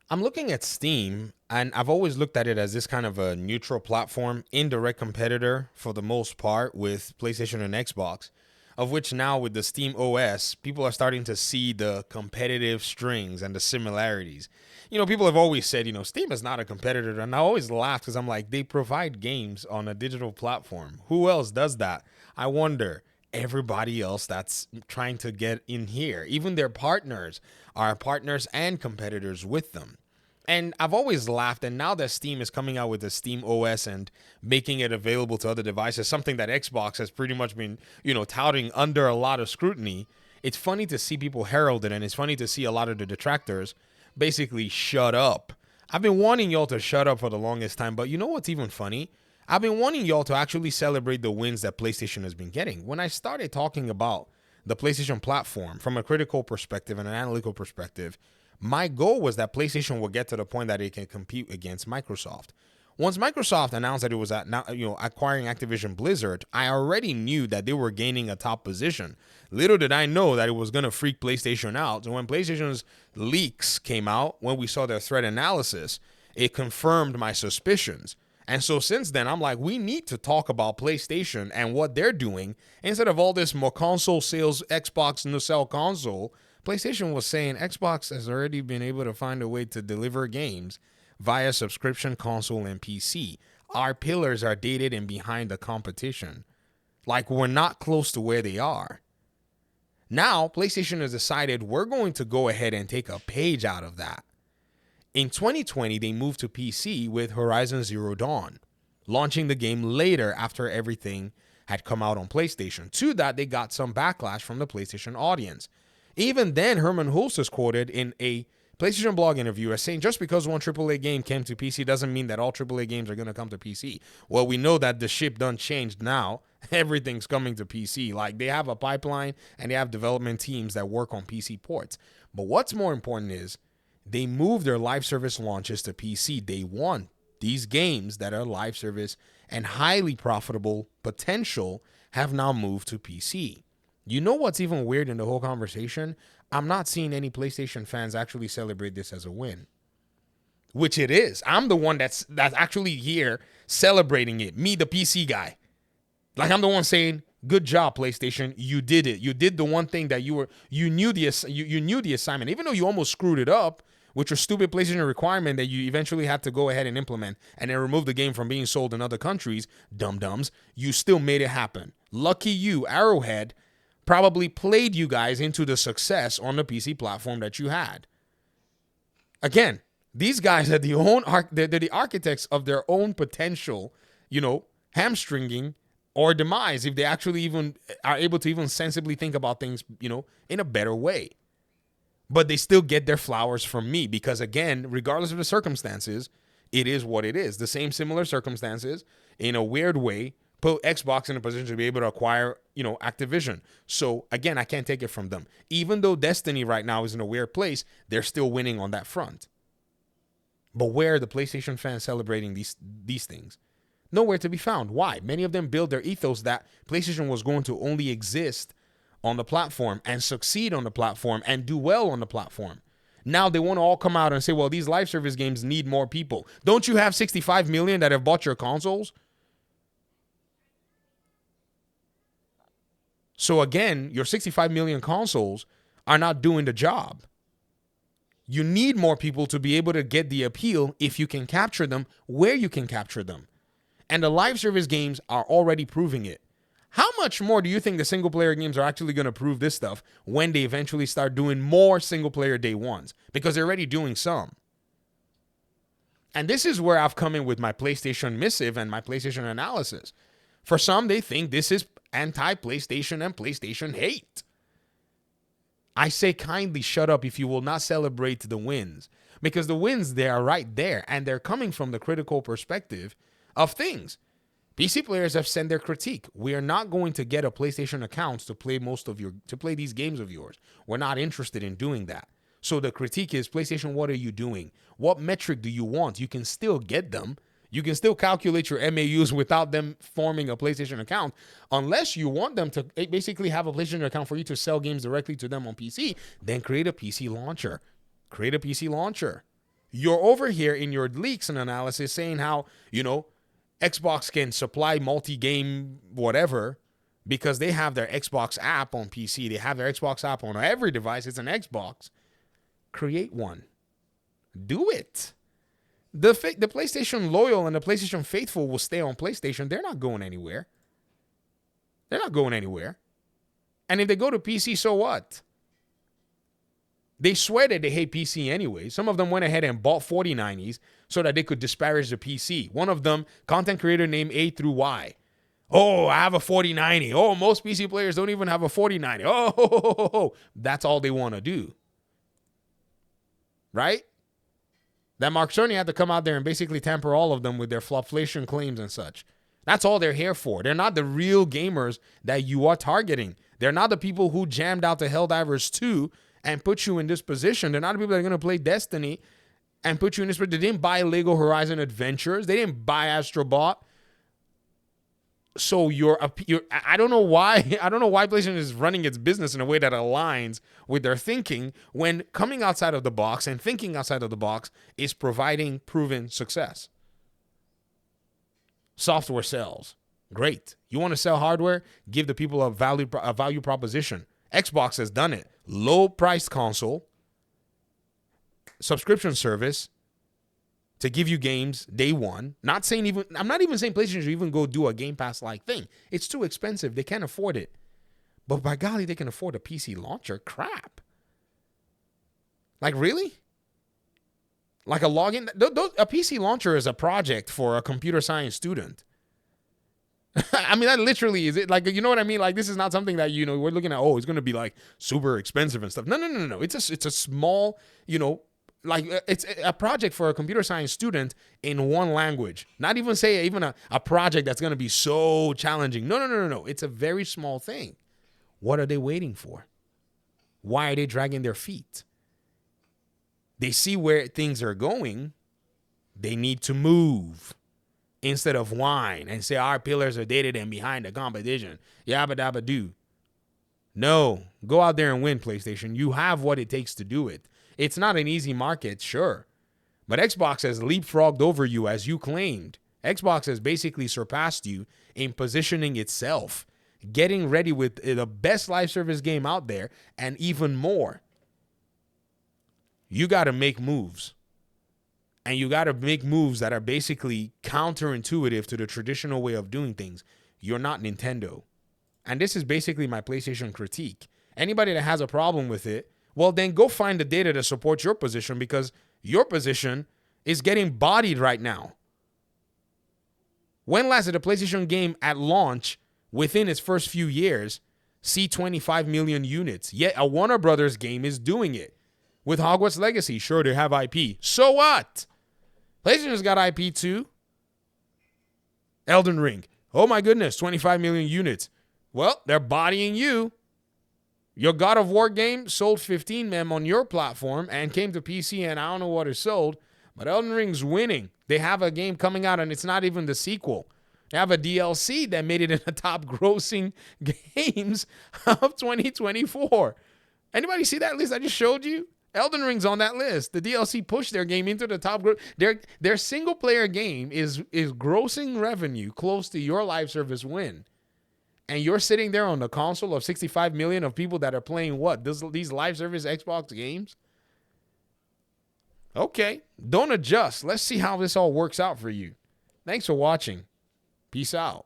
I'm looking at Steam, and I've always looked at it as this kind of a neutral platform, indirect competitor for the most part with PlayStation and Xbox, of which now with the Steam OS, people are starting to see the competitive strings and the similarities. People have always said, Steam is not a competitor, and I always laugh because I'm like, they provide games on a digital platform. Who else does that? I wonder. Everybody else that's trying to get in here, even their partners, are partners and competitors with them. And I've always laughed, and now that Steam is coming out with the Steam OS and making it available to other devices, something that Xbox has pretty much been, touting under a lot of scrutiny, it's funny to see people herald it, and it's funny to see a lot of the detractors basically shut up. I've been wanting y'all to shut up for the longest time, but you know what's even funny? I've been wanting y'all to actually celebrate the wins that PlayStation has been getting. When I started talking about the PlayStation platform from a critical perspective and an analytical perspective, my goal was that PlayStation would get to the point that it can compete against Microsoft. Once Microsoft announced that it was acquiring Activision Blizzard, I already knew that they were gaining a top position. Little did I know that it was going to freak PlayStation out. And when PlayStation's leaks came out, when we saw their threat analysis, it confirmed my suspicions. And so since then, I'm like, we need to talk about PlayStation and what they're doing instead of all this more console sales, Xbox no sell console. PlayStation was saying Xbox has already been able to find a way to deliver games via subscription console and PC. Our pillars are dated and behind the competition. Like, we're not close to where they are. Now, PlayStation has decided we're going to go ahead and take a page out of that. In 2020, they moved to PC with Horizon Zero Dawn, launching the game later after everything had come out on PlayStation. To that, they got some backlash from the PlayStation audience. Even then, Herman Hulst is quoted in a PlayStation blog interview as saying just because one AAA game came to PC doesn't mean that all AAA games are going to come to PC. Well, we know that the ship done changed now. Everything's coming to PC. Like, they have a pipeline and they have development teams that work on PC ports. But what's more important is they moved their live service launches to PC day one. These games that are live service and highly profitable potential have now moved to PC. You know what's even weird in the whole conversation? I'm not seeing any PlayStation fans actually celebrate this as a win, which it is. I'm the one that's actually here celebrating it. Me, the PC guy. Like, I'm the one saying, "Good job, PlayStation. You did it. You did the one thing that you knew the assignment, even though you almost screwed it up with your stupid PlayStation requirement that you eventually had to go ahead and implement and then remove the game from being sold in other countries. Dum-dums. You still made it happen. Lucky you, Arrowhead probably played you guys into the success on the PC platform that you had. Again, these guys are they're the architects of their own potential, hamstringing or demise if they actually even are able to even sensibly think about things, in a better way. But they still get their flowers from me because, again, regardless of the circumstances, it is what it is. The same similar circumstances, in a weird way, put Xbox in a position to be able to acquire, Activision. So, again, I can't take it from them. Even though Destiny right now is in a weird place, they're still winning on that front. But where are the PlayStation fans celebrating these things? Nowhere to be found. Why? Many of them build their ethos that PlayStation was going to only exist on the platform and succeed on the platform and do well on the platform. Now they want to all come out and say, well, these live service games need more people. Don't you have 65 million that have bought your consoles? So again, your 65 million consoles are not doing the job. You need more people to be able to get the appeal if you can capture them where you can capture them. And the live service games are already proving it. How much more do you think the single player games are actually going to prove this stuff when they eventually start doing more single player day ones? Because they're already doing some. And this is where I've come in with my PlayStation missive and my PlayStation analysis. For some, they think this is anti-PlayStation and PlayStation hate. I say kindly shut up if you will not celebrate the wins. Because the wins, they are right there. And they're coming from the critical perspective of things. PC players have sent their critique. We are not going to get a PlayStation account to play these games of yours. We're not interested in doing that. So the critique is, PlayStation, what are you doing? What metric do you want? You can still get them. You can still calculate your MAUs without them forming a PlayStation account, unless you want them to basically have a PlayStation account for you to sell games directly to them on PC. Then create a PC launcher. You're over here in your leaks and analysis saying how, Xbox can supply multi-game whatever because they have their Xbox app on PC. They have their Xbox app on every device. It's an Xbox. Create one. Do it. The PlayStation loyal and the PlayStation faithful will stay on PlayStation. They're not going anywhere. They're not going anywhere. And if they go to PC, so what? They swear that they hate PC anyway. Some of them went ahead and bought 4090s so that they could disparage the PC. One of them, content creator named A through Y. Oh, I have a 4090. Oh, most PC players don't even have a 4090. Oh, that's all they want to do. Right? That Mark Cerny had to come out there and basically tamper all of them with their flopflation claims and such. That's all they're here for. They're not the real gamers that you are targeting. They're not the people who jammed out the Helldivers 2 and put you in this position. They're not the people that are going to play Destiny and put you in this position. They didn't buy Lego Horizon Adventures. They didn't buy Astrobot. So I don't know why. I don't know why PlayStation is running its business in a way that aligns with their thinking when coming outside of the box and thinking outside of the box is providing proven success. Software sells. Great. You want to sell hardware? Give the people a value proposition. Xbox has done it. Low priced console, subscription service to give you games day one. I'm not even saying PlayStation should even go do a Game Pass like thing. It's too expensive. They can't afford it. But by golly, they can afford a PC launcher. Crap. Like, really? Like a login? A PC launcher is a project for a computer science student. I mean, that literally is it. Like, you know what I mean? Like, this is not something that, we're looking at, it's going to be like super expensive and stuff. No. It's a small, like it's a project for a computer science student in one language. Not even say a project that's going to be so challenging. No. It's a very small thing. What are they waiting for? Why are they dragging their feet? They see where things are going. They need to move. Instead of whine and say our pillars are dated and behind the competition. Yabba dabba do. No. Go out there and win, PlayStation. You have what it takes to do it. It's not an easy market, sure. But Xbox has leapfrogged over you as you claimed. Xbox has basically surpassed you in positioning itself. Getting ready with the best live service game out there and even more. You got to make moves. And you got to make moves that are basically counterintuitive to the traditional way of doing things. You're not Nintendo. And this is basically my PlayStation critique. Anybody that has a problem with it, well, then go find the data to support your position because your position is getting bodied right now. When last did a PlayStation game at launch within its first few years see 25 million units? Yet a Warner Brothers game is doing it. With Hogwarts Legacy, sure, they have IP. So what? PlayStation's got IP too. Elden Ring. Oh my goodness, 25 million units. Well, they're bodying you. Your God of War game sold 15 mem on your platform and came to PC and I don't know what it sold, but Elden Ring's winning. They have a game coming out and it's not even the sequel. They have a DLC that made it in the top grossing games of 2024. Anybody see that list I just showed you? Elden Ring's on that list. The DLC pushed their game into the top. Their single player game is grossing revenue close to your live service win. And you're sitting there on the console of 65 million of people that are playing what? These live service Xbox games? Okay. Don't adjust. Let's see how this all works out for you. Thanks for watching. Peace out.